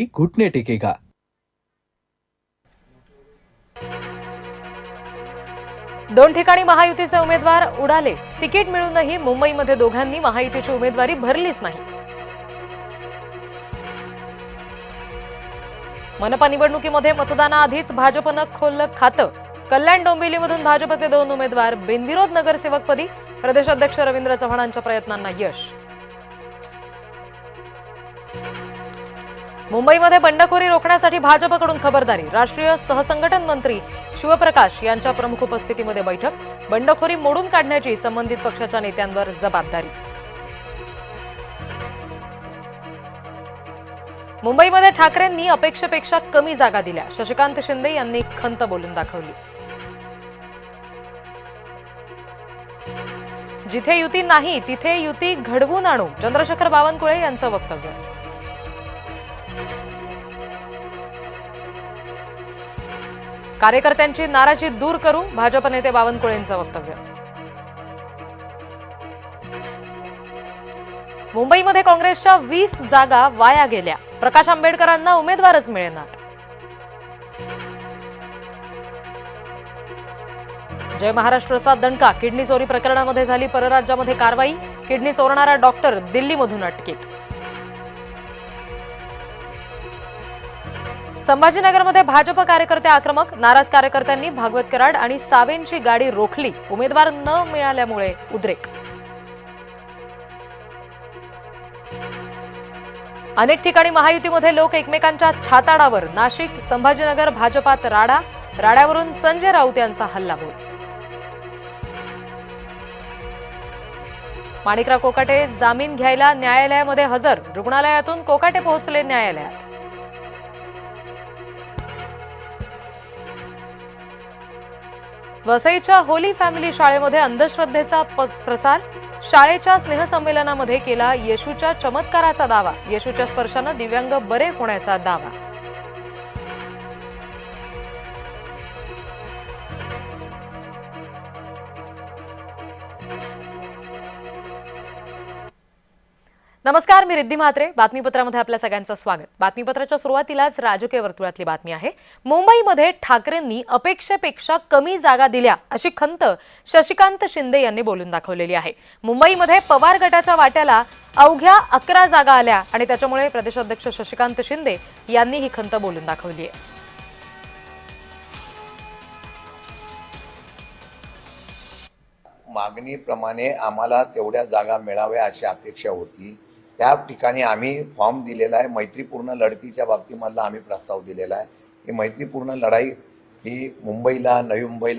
की घुटने टेकेगा। दोन ठिकाणी महायुतीचे उमेदवार उडाले। तिकीट मिळूनही मुंबईमध्ये दोघांनी महायुतीची उमेदवारी भरलीच नाही। मनपा निवडणुकीमध्ये मतदानाआधीच भाजपनं खोललं खातं। कल्याण डोंबिवलीमधून भाजपचे दोन उमेदवार बिनविरोध नगरसेवकपदी। प्रदेशाध्यक्ष रवींद्र चव्हाणांच्या प्रयत्नांना यश। मुंबईमध्ये बंडखोरी रोखण्यासाठी भाजपकडून खबरदारी। राष्ट्रीय सहसंघटन मंत्री शिवप्रकाश यांच्या प्रमुख उपस्थितीमध्ये बैठक। बंडखोरी मोडून काढण्याची संबंधित पक्षाच्या नेत्यांवर जबाबदारी। मुंबईमध्ये ठाकरेंनी अपेक्षेपेक्षा कमी जागा दिल्या। शशिकांत शिंदे यांनी खंत बोलून दाखवली। जिथे युती नाही तिथे युती घडवून आणू, चंद्रशेखर बावनकुळे यांचं वक्तव्य। कार्यकर्त्यांची नाराजी दूर करू, भाजप नेते बावनकुळेंचं वक्तव्य। मुंबईमध्ये काँग्रेसच्या 20 जागा वाया गेल्या। प्रकाश आंबेडकरांना उमेदवारच मिळेनात। जय महाराष्ट्रचा दणका। किडनी चोरी प्रकरणामध्ये झाली परराज्यामध्ये कारवाई। किडनी चोरणारा डॉक्टर दिल्लीमधून अटकेत। संभाजीनगरमध्ये भाजप कार्यकर्ते आक्रमक। नाराज कार्यकर्त्यांनी भागवत कराड आणि सावेंची गाडी रोखली। उमेदवार न मिळाल्यामुळे उद्रेक। अनेक ठिकाणी महायुतीमध्ये लोक एकमेकांच्या छाताडावर। नाशिक संभाजीनगर भाजपात राडा। राड्यावरून संजय राऊत यांचा हल्लाबोल। माणिकराव कोकाटे जामीन घ्यायला न्यायालयामध्ये हजर। रुग्णालयातून कोकाटे पोहोचले न्यायालयात। वसईच्या होली फॅमिली शाळेमध्ये अंधश्रद्धेचा प्रसार। शाळेच्या स्नेहसंमेलनामध्ये केला येशूच्या चमत्काराचा दावा। येशूच्या स्पर्शानं दिव्यांग बरे होण्याचा दावा। नमस्कार, मी रिद्धी म्हात्रे। बातमीपत्रामध्ये आपल्या सगळ्यांचं स्वागत। बातमीपत्राच्या सुरुवातीलाच राजकीय वर्तुळातली बातमी आहे। मुंबईमध्ये ठाकरेंनी अपेक्षेपेक्षा कमी जागा दिल्या अशी खंत शशिकांत शिंदे यांनी बोलून दाखवलेली आहे। मुंबईमध्ये पवार गटाच्या वाट्याला अवघ्या 11 जागा आल्या आणि त्याच्यामुळे प्रदेशाध्यक्ष शशिकांत शिंदे यांनी ही खंत बोलून दाखवली आहे। मागणीप्रमाणे आम्हाला तेवढ्या जागा मिळाव्या अशी अपेक्षा होती। त्या ठिकाणी आम्ही फॉर्म दिलेला आहे। मैत्रीपूर्ण लढतीच्या बाबतीमधला आम्ही प्रस्ताव दिलेला आहे की मैत्रीपूर्ण लढाई ही मुंबईला, नवी मुंबईला